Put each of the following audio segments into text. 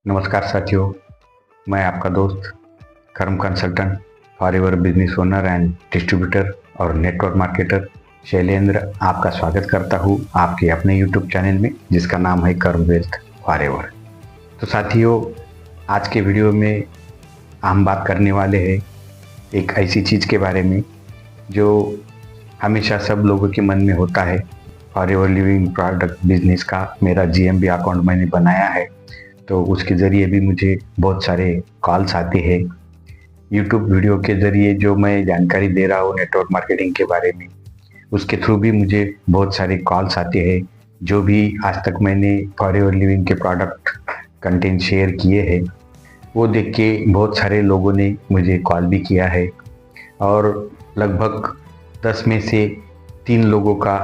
नमस्कार साथियों, मैं आपका दोस्त कर्म consultant forever business owner and distributor और नेटवर्क मार्केटर शैलेंद्र आपका स्वागत करता हूँ आपके अपने यूट्यूब चैनल में जिसका नाम है कर्म वेल्थ फॉरएवर। तो साथियों, आज के वीडियो में हम बात करने वाले हैं एक ऐसी चीज़ के बारे में जो हमेशा सब लोगों के मन में होता है। फॉरएवर लिविंग प्रोडक्ट बिजनेस का मेरा जीएमबी अकाउंट मैंने बनाया है, तो उसके ज़रिए भी मुझे बहुत सारे कॉल्स आते हैं। यूट्यूब वीडियो के ज़रिए जो मैं जानकारी दे रहा हूँ नेटवर्क मार्केटिंग के बारे में, उसके थ्रू भी मुझे बहुत सारे कॉल्स आते हैं। जो भी आज तक मैंने फॉरएवर लिविंग के प्रोडक्ट कंटेंट शेयर किए हैं, वो देख के बहुत सारे लोगों ने मुझे कॉल भी किया है और लगभग 10 में से 3 लोगों का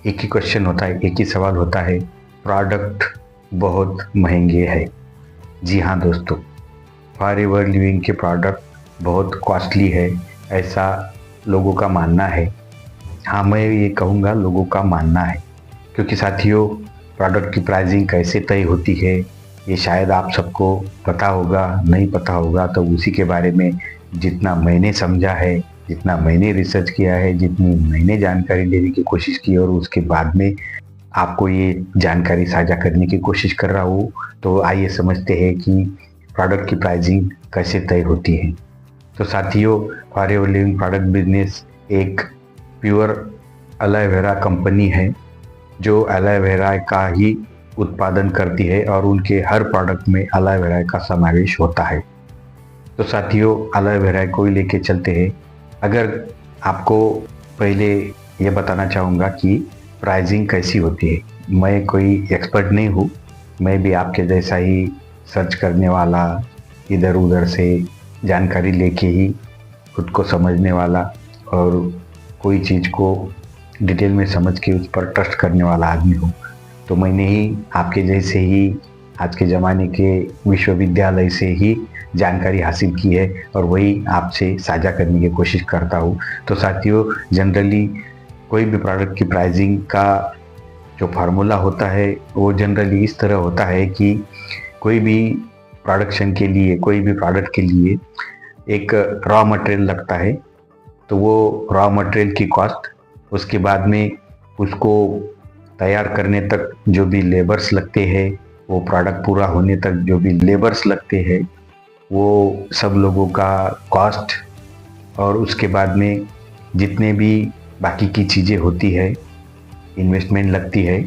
एक ही क्वेश्चन होता है, एक ही सवाल होता है, प्रोडक्ट बहुत महंगे हैं। जी हाँ दोस्तों, फॉरएवर लिविंग के प्रोडक्ट बहुत कॉस्टली है, ऐसा लोगों का मानना है। हाँ, मैं ये कहूँगा लोगों का मानना है, क्योंकि साथियों प्रोडक्ट की प्राइसिंग कैसे तय होती है ये शायद आप सबको पता होगा, नहीं पता होगा। तो उसी के बारे में जितना मैंने समझा है, जितना मैंने रिसर्च किया है, जितनी मैंने जानकारी देने की कोशिश की और उसके बाद में आपको ये जानकारी साझा करने की कोशिश कर रहा हूँ। तो आइए समझते हैं कि प्रोडक्ट की प्राइसिंग कैसे तय होती है। तो साथियों, फॉरएवर लिविंग प्रोडक्ट बिजनेस एक प्योर एलोवेरा कंपनी है जो एलोवेरा का ही उत्पादन करती है और उनके हर प्रोडक्ट में एलोवेरा का समावेश होता है। तो साथियों, एलोवेरा को ही लेके चलते हैं। अगर आपको पहले ये बताना चाहूँगा कि प्राइसिंग कैसी होती है। मैं कोई एक्सपर्ट नहीं हूँ, मैं भी आपके जैसा ही सर्च करने वाला, इधर उधर से जानकारी लेके ही खुद को समझने वाला और कोई चीज़ को डिटेल में समझ के उस पर ट्रस्ट करने वाला आदमी हूँ। तो मैंने ही आपके जैसे ही आज के ज़माने के विश्वविद्यालय से ही जानकारी हासिल की है और वही आपसे साझा करने की कोशिश करता हूँ। तो साथियों, जनरली कोई भी प्रोडक्ट की प्राइसिंग का जो फार्मूला होता है वो जनरली इस तरह होता है कि कोई भी प्रोडक्शन के लिए, कोई भी प्रोडक्ट के लिए एक रॉ मटेरियल लगता है। तो वो रॉ मटेरियल की कॉस्ट, उसके बाद में उसको तैयार करने तक जो भी लेबर्स लगते हैं, वो प्रोडक्ट पूरा होने तक जो भी लेबर्स लगते हैं, वो सब लोगों का कॉस्ट, और उसके बाद में जितने भी बाकी की चीज़ें होती है, इन्वेस्टमेंट लगती है,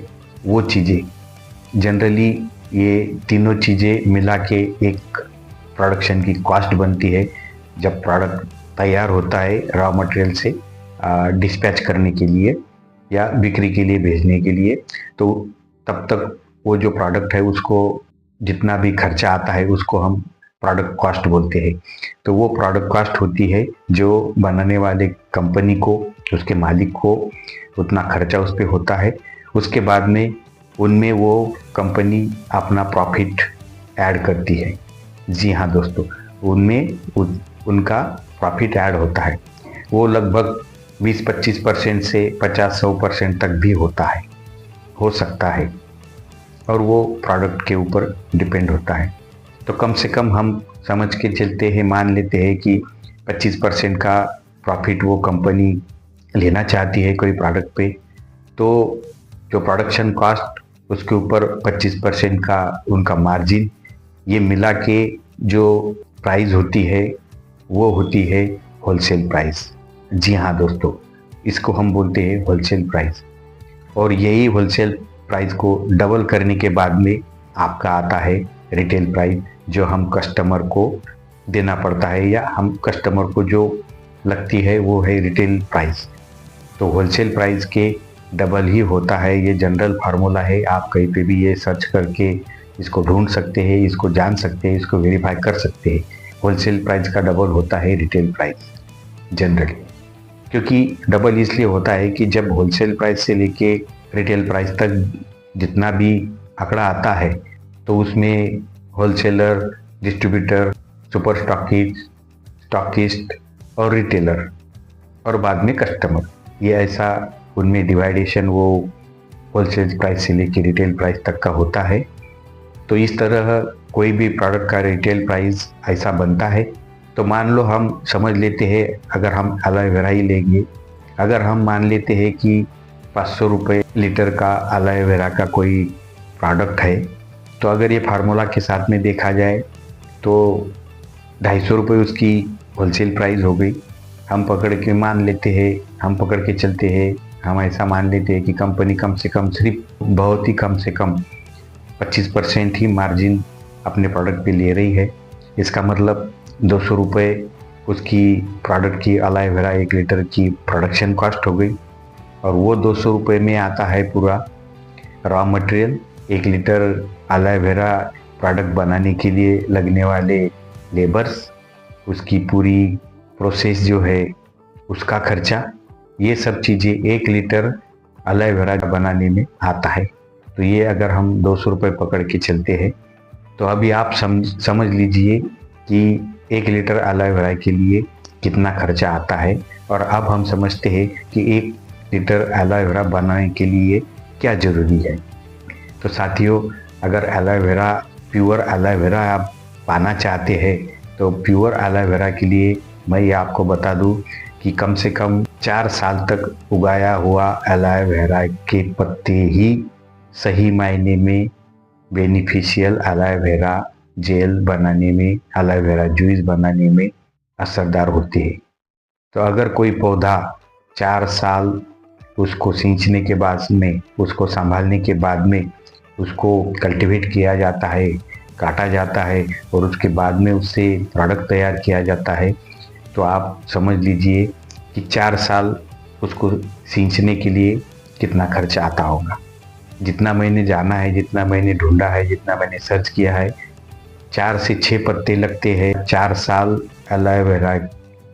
वो चीज़ें जनरली ये तीनों चीज़ें मिला के एक प्रोडक्शन की कॉस्ट बनती है। जब प्रोडक्ट तैयार होता है रॉ मटेरियल से डिस्पैच करने के लिए या बिक्री के लिए भेजने के लिए, तो तब तक वो जो प्रोडक्ट है उसको जितना भी खर्चा आता है उसको हम प्रोडक्ट कॉस्ट बोलते हैं। तो वो प्रोडक्ट कॉस्ट होती है जो बनाने वाले कंपनी को, उसके मालिक को उतना खर्चा उस पर होता है। उसके बाद में उनमें वो कंपनी अपना प्रॉफिट ऐड करती है। जी हाँ दोस्तों, उनमें उनका प्रॉफिट ऐड होता है। वो लगभग 20-25% से 50-100% तक भी होता है, हो सकता है, और वो प्रोडक्ट के ऊपर डिपेंड होता है। तो कम से कम हम समझ के चलते हैं, मान लेते हैं कि 25% का प्रॉफिट वो कंपनी लेना चाहती है कोई प्रोडक्ट पे। तो जो प्रोडक्शन कॉस्ट, उसके ऊपर 25% का उनका मार्जिन, ये मिला के जो प्राइस होती है वो होती है होलसेल प्राइस। जी हाँ दोस्तों, इसको हम बोलते हैं होलसेल प्राइस। और यही होलसेल प्राइस को डबल करने के बाद में आपका आता है रिटेल प्राइस, जो हम कस्टमर को देना पड़ता है या हम कस्टमर को जो लगती है वो है रिटेल प्राइस। तो होलसेल प्राइस के डबल ही होता है, ये जनरल फार्मूला है। आप कहीं पे भी ये सर्च करके इसको ढूंढ सकते हैं, इसको जान सकते हैं, इसको वेरीफाई कर सकते हैं। होलसेल प्राइस का डबल होता है रिटेल प्राइस जनरली। क्योंकि डबल इसलिए होता है कि जब होलसेल प्राइस से लेके रिटेल प्राइस तक जितना भी आंकड़ा आता है, तो उसमें होलसेलर, डिस्ट्रीब्यूटर, सुपर स्टॉकिस्ट और रिटेलर और बाद में कस्टमर, ये ऐसा उनमें डिवाइडेशन वो होलसेल प्राइस से लेके रिटेल प्राइस तक का होता है। तो इस तरह कोई भी प्रोडक्ट का रिटेल प्राइस ऐसा बनता है, तो मान लो हम समझ लेते हैं, अगर हम एलोए वेरा ही लेंगे, अगर हम मान लेते हैं कि 500 रुपये लीटर का एलोए वेरा का कोई प्रोडक्ट है, तो अगर ये फार्मूला के साथ में देखा जाए तो 250 रुपये उसकी होलसेल प्राइस हो गई। हम पकड़ के मान लेते हैं, हम पकड़ के चलते हैं, हम ऐसा मान लेते हैं कि कंपनी कम से कम सिर्फ बहुत ही कम से कम 25% ही मार्जिन अपने प्रोडक्ट पे ले रही है। इसका मतलब 200 रुपये उसकी प्रोडक्ट की एलोए वेरा 1 लीटर की प्रोडक्शन कॉस्ट हो गई, और वो 200 रुपये में आता है पूरा raw material. 1 litre aloe vera product बनाने के लिए लगने वाले लेबर्स, उसकी पूरी प्रोसेस जो है उसका खर्चा, ये सब चीज़ें 1 लीटर एलोए वेरा बनाने में आता है। तो ये अगर हम 200 रुपये पकड़ के चलते हैं, तो अभी आप समझ लीजिए कि 1 लीटर एलोए वेरा के लिए कितना खर्चा आता है। और अब हम समझते हैं कि 1 लीटर एलोए वेरा बनाने के लिए क्या ज़रूरी है। तो साथियों, अगर alloy vera pure alloy vera आप पाना चाहते हैं, तो प्योर एलोए वेरा के लिए मैं ये आपको बता दूं कि कम से कम 4 साल तक उगाया हुआ एलोए वेरा के पत्ते ही सही मायने में बेनिफिशियल एलोए वेरा जेल बनाने में, एलोए वेरा जूस बनाने में असरदार होते हैं। तो अगर कोई पौधा 4 साल उसको सींचने के बाद में, उसको संभालने के बाद में उसको कल्टीवेट किया जाता है, काटा जाता है, और उसके बाद में उससे प्रोडक्ट तैयार किया जाता है, तो आप समझ लीजिए कि 4 साल उसको सींचने के लिए कितना खर्चा आता होगा। जितना मैंने जाना है, जितना मैंने ढूंढा है, जितना मैंने सर्च किया है, 4 से 6 पत्ते लगते हैं 4 साल एलोए वेरा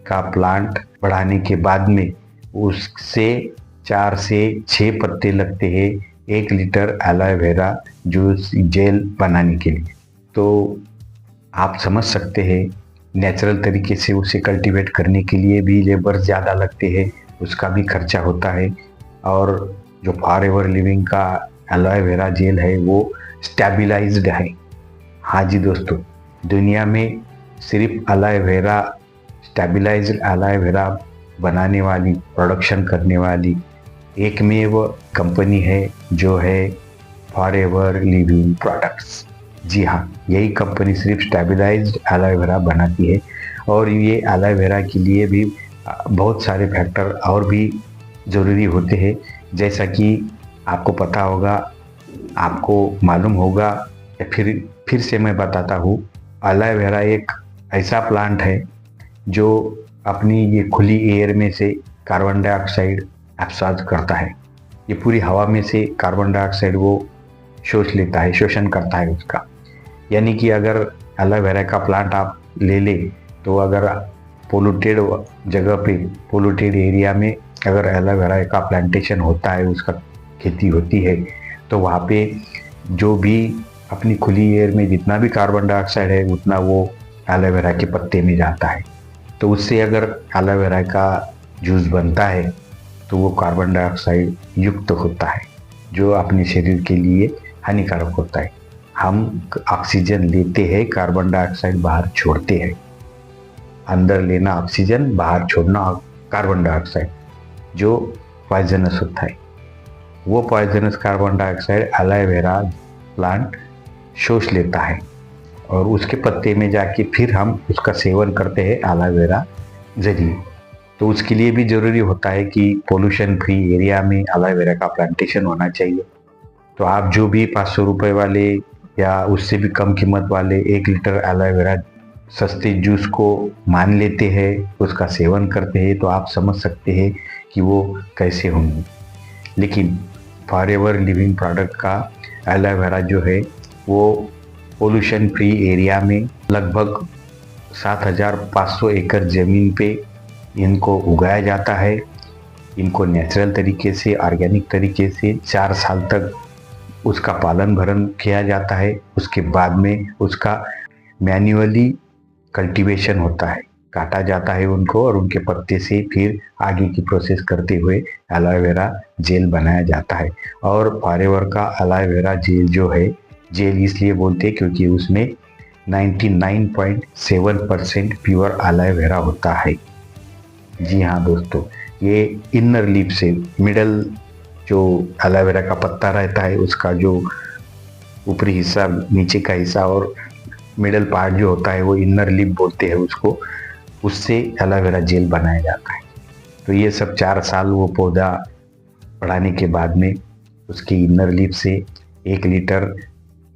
का प्लांट बढ़ाने के बाद में, उससे 4 से 6 पत्ते लगते हैं 1 litre aloe vera juice gel बनाने के लिए। तो आप समझ सकते हैं, नेचुरल तरीके से उसे कल्टीवेट करने के लिए भी लेबर ज़्यादा लगते हैं, उसका भी खर्चा होता है। और जो फॉरएवर लिविंग का एलोए वेरा जेल है वो स्टेबलाइज्ड है। हाँ जी दोस्तों, दुनिया में सिर्फ aloe vera, stabilised aloe vera बनाने वाली, प्रोडक्शन करने वाली एकमेव कंपनी है जो है फॉरएवर लिविंग प्रोडक्ट्स। जी हाँ, यही कंपनी सिर्फ स्टेबलाइज्ड एलोए वेरा बनाती है। और ये एलोए वेरा के लिए भी बहुत सारे फैक्टर और भी ज़रूरी होते हैं, जैसा कि आपको पता होगा, आपको मालूम होगा, या फिर से मैं बताता हूँ। एलोए वेरा एक ऐसा प्लांट है जो अपनी ये खुली एयर में से कार्बन डाइऑक्साइड एब्सॉर्ब करता है। ये पूरी हवा में से कार्बन डाइऑक्साइड वो शोष लेता है, शोषण करता है उसका। यानी कि अगर एलोए वेरा का प्लांट आप ले लें, तो अगर पोल्यूटेड जगह पे, पोल्यूटेड एरिया में अगर एलोए वेरा का प्लांटेशन होता है, उसका खेती होती है, तो वहाँ पे जो भी अपनी खुली एयर में जितना भी कार्बन डाइऑक्साइड है, उतना वो एलोए वेरा के पत्ते में जाता है। तो उससे अगर एलोए वेरा का जूस बनता है, तो वो कार्बन डाइऑक्साइड युक्त होता है, जो अपने शरीर के लिए हानिकारक होता है। हम ऑक्सीजन लेते हैं, कार्बन डाइऑक्साइड बाहर छोड़ते हैं। अंदर लेना ऑक्सीजन, बाहर छोड़ना कार्बन डाइऑक्साइड, जो पॉइजनस होता है। वो poisonous carbon dioxide alloy vera plant शोष लेता है, और उसके पत्ते में जाके फिर हम उसका सेवन करते हैं एलोए वेरा जरिए। तो उसके लिए भी ज़रूरी होता है कि पोल्यूशन फ्री एरिया में एलोए वेरा का प्लांटेशन होना चाहिए। तो आप जो भी 500 रुपये वाले या उससे भी कम कीमत वाले 1 लीटर एलोए वेरा सस्ते जूस को मान लेते हैं, उसका सेवन करते हैं, तो आप समझ सकते हैं कि वो कैसे होंगे। लेकिन फॉरएवर लिविंग प्रोडक्ट का एलोए वेरा जो है वो पोल्यूशन फ्री एरिया में लगभग 7500 एकड़ ज़मीन पे इनको उगाया जाता है। इनको नेचुरल तरीके से, ऑर्गेनिक तरीके से 4 साल तक उसका पालन भरण किया जाता है। उसके बाद में उसका मैन्युअली कल्टीवेशन होता है, काटा जाता है उनको, और उनके पत्ते से फिर आगे की प्रोसेस करते हुए एलोए वेरा जेल बनाया जाता है। और फॉरएवर का एलोए वेरा जेल जो है, जेल इसलिए बोलते हैं क्योंकि उसमें 99.7% प्योर एलोवेरा होता है। जी हाँ दोस्तों, ये इनर लीफ से मिडल जो एलोवेरा का पत्ता रहता है उसका जो ऊपरी हिस्सा, नीचे का हिस्सा और मिडल पार्ट जो होता है वो इनर लीफ बोलते हैं उसको, उससे एलोवेरा जेल बनाया जाता है। तो ये सब 4 साल वो पौधा बढ़ाने के बाद में उसकी इनर लीफ से 1 लीटर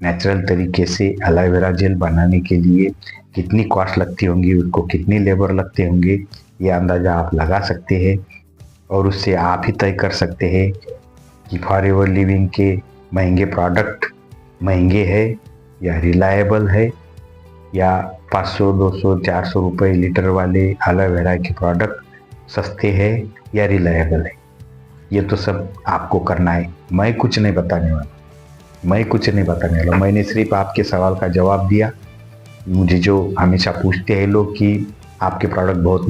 नेचुरल तरीके से एलोवेरा जेल बनाने के लिए कितनी कॉस्ट लगती होंगी, उसको कितनी लेबर लगते होंगे, ये अंदाज़ा आप लगा सकते हैं। और उससे आप ही तय कर सकते हैं कि फॉरएवर लिविंग के महंगे प्रोडक्ट महंगे है या रिलायबल है, या 500, 200, 400 रुपये लीटर वाले एलोवेरा के प्रोडक्ट सस्ते हैं या रिलायबल है। ये तो सब आपको करना है, मैं कुछ नहीं बताने वाला। मैंने सिर्फ आपके सवाल का जवाब दिया। मुझे जो हमेशा पूछते हैं लोग कि आपके प्रोडक्ट बहुत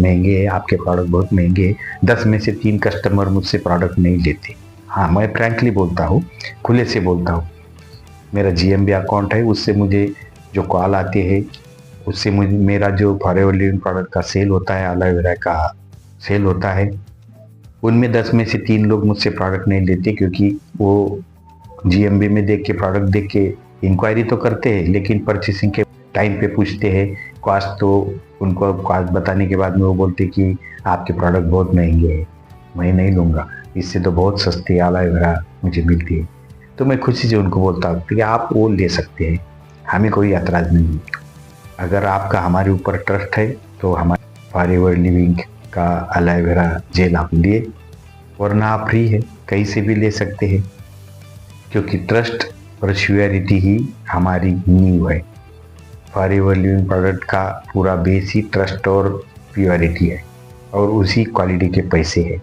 महंगे हैं, 10 में से 3 कस्टमर मुझसे प्रोडक्ट नहीं लेते। हाँ, मैं फ्रैंकली बोलता हूँ, खुले से बोलता हूँ। मेरा GMB अकाउंट है, उससे मुझे जो कॉल आती है उससे मुझे मेरा जो फॉरएवर लिविंग प्रोडक्ट का सेल होता है, एलोवेरा का सेल होता है, उनमें 10 में से 3 लोग मुझसे प्रोडक्ट नहीं लेते, क्योंकि वो GMB में देख के, प्रोडक्ट देख के इंक्वायरी तो करते हैं, लेकिन परचेसिंग के टाइम पे पूछते हैं कॉस्ट, तो उनको कॉस्ट बताने के बाद में वो बोलते कि आपके प्रोडक्ट बहुत महंगे हैं, मैं नहीं लूँगा, इससे तो बहुत सस्ती एलोवेरा मुझे मिलती है। तो मैं खुशी से उनको बोलता हूँ कि आप वो ले सकते हैं, हमें कोई एतराज़ नहीं है। अगर आपका हमारे ऊपर ट्रस्ट है तो हमारे फॉरएवर लिविंग का एलोवेरा जेल आप लिए, वरना आप फ्री है, कहीं से भी ले सकते हैं, क्योंकि ट्रस्ट और श्योरिटी ही हमारी नींव है। फॉरएवर लिविंग प्रोडक्ट का पूरा बेस ही ट्रस्ट और प्योरिटी है, और उसी क्वालिटी के पैसे है।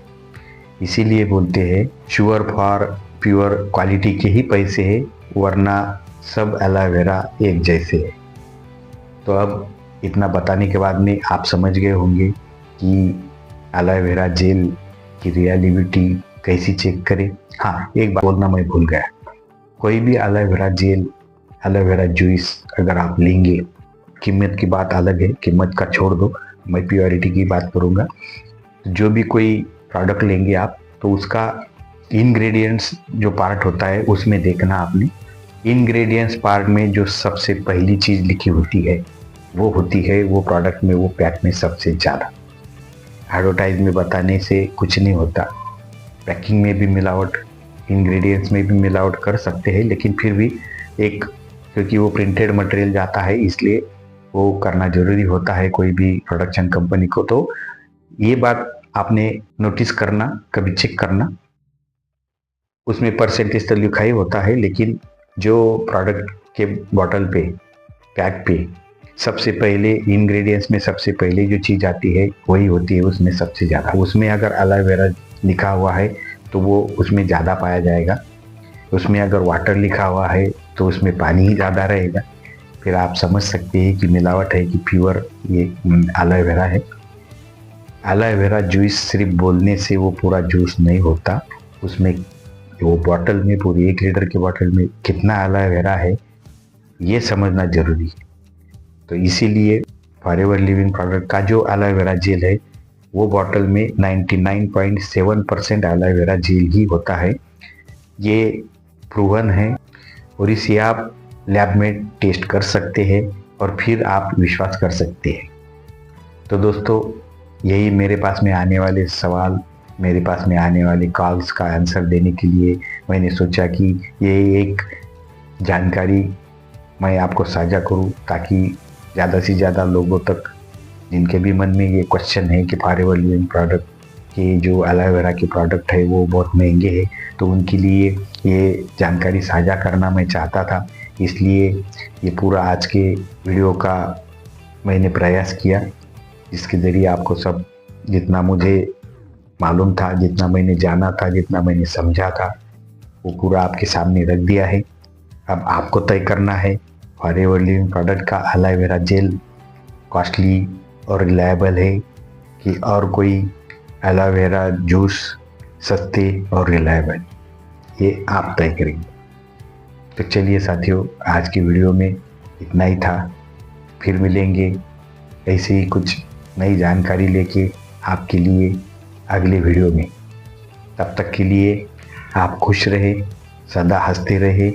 इसीलिए बोलते हैं श्योर फॉर प्योर क्वालिटी के ही पैसे है, वरना सब एलोवेरा एक जैसे है। तो अब इतना बताने के बाद में आप समझ गए होंगे कि एलोवेरा जेल की रियलिटी कैसी चेक करें। हाँ, एक बात बोलना मैं भूल गया, कोई भी एलोवेरा जेल, एलोवेरा जूस अगर आप लेंगे, कीमत की बात अलग है, कीमत का छोड़ दो, मैं प्योरिटी की बात करूँगा। जो भी कोई प्रोडक्ट लेंगे आप, तो उसका इंग्रेडिएंट्स जो पार्ट होता है उसमें देखना आपने। इंग्रेडिएंट्स पार्ट में जो सबसे पहली चीज़ लिखी होती है वो होती है वो प्रोडक्ट में, वो पैक में सबसे ज़्यादा। एडवर्टाइज में बताने से कुछ नहीं होता, पैकिंग में भी मिलावट, इंग्रेडिएंट्स में भी मिलावट कर सकते हैं, लेकिन फिर भी एक, क्योंकि वो प्रिंटेड मटेरियल जाता है, इसलिए वो करना ज़रूरी होता है कोई भी प्रोडक्शन कंपनी को। तो ये बात आपने नोटिस करना, कभी चेक करना, उसमें परसेंटेज तो लिखा ही होता है, लेकिन जो प्रोडक्ट के बॉटल पे, पैक पे सबसे पहले इंग्रेडिएंट्स में सबसे पहले जो चीज़ आती है वही होती है उसमें सबसे ज़्यादा। उसमें अगर एलोवेरा लिखा हुआ है तो वो उसमें ज़्यादा पाया जाएगा, उसमें अगर वाटर लिखा हुआ है तो उसमें पानी ही ज़्यादा रहेगा। फिर आप समझ सकते हैं कि मिलावट है कि प्योर ये एलोवेरा है। एलोवेरा जूस सिर्फ बोलने से वो पूरा जूस नहीं होता, उसमें वो बॉटल में, पूरी 1 लीटर की बॉटल में कितना एलोवेरा है ये समझना ज़रूरी है। तो इसीलिए फॉरएवर लिविंग प्रोडक्ट का जो एलोवेरा जेल है वो बॉटल में 99.7% एलोवेरा जेल ही होता है। ये प्रूवन है, और इसे आप लैब में टेस्ट कर सकते हैं और फिर आप विश्वास कर सकते हैं। तो दोस्तों, यही मेरे पास में आने वाले सवाल, मेरे पास में आने वाले कॉल्स का आंसर देने के लिए मैंने सोचा कि ये एक जानकारी मैं आपको साझा करूं, ताकि ज़्यादा से ज़्यादा लोगों तक, जिनके भी मन में ये क्वेश्चन है कि फॉरएवर लिविंग प्रोडक्ट के जो एलोवेरा के प्रोडक्ट है वो बहुत महंगे हैं, तो उनके लिए ये जानकारी साझा करना मैं चाहता था। इसलिए ये पूरा आज के वीडियो का मैंने प्रयास किया, जिसके ज़रिए आपको सब, जितना मुझे मालूम था, जितना मैंने जाना था, जितना मैंने समझा था, वो पूरा आपके सामने रख दिया है। अब आपको तय करना है फॉरएवर लिविंग प्रोडक्ट का एलोवेरा जेल कॉस्टली और रिलायबल है कि और कोई एलोवेरा जूस सस्ते और रिलायबल, ये आप तय करेंगे। तो चलिए साथियों, आज की वीडियो में इतना ही था। फिर मिलेंगे ऐसे ही कुछ नई जानकारी लेके आपके लिए अगले वीडियो में। तब तक के लिए आप खुश रहे, सदा हंसते रहे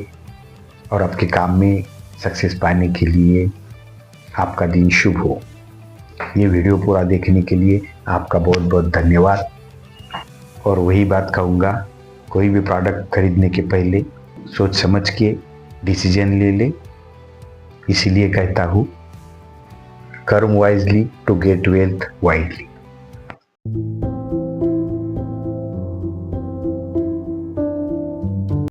और आपके काम में सक्सेस पाने के लिए आपका दिन शुभ हो। ये वीडियो पूरा देखने के लिए आपका बहुत बहुत धन्यवाद। और वही बात कहूँगा, कोई भी प्रोडक्ट खरीदने के पहले सोच समझ के डिसीजन ले ले। इसीलिए कहता हूँ, karma wisely to get wealth widely.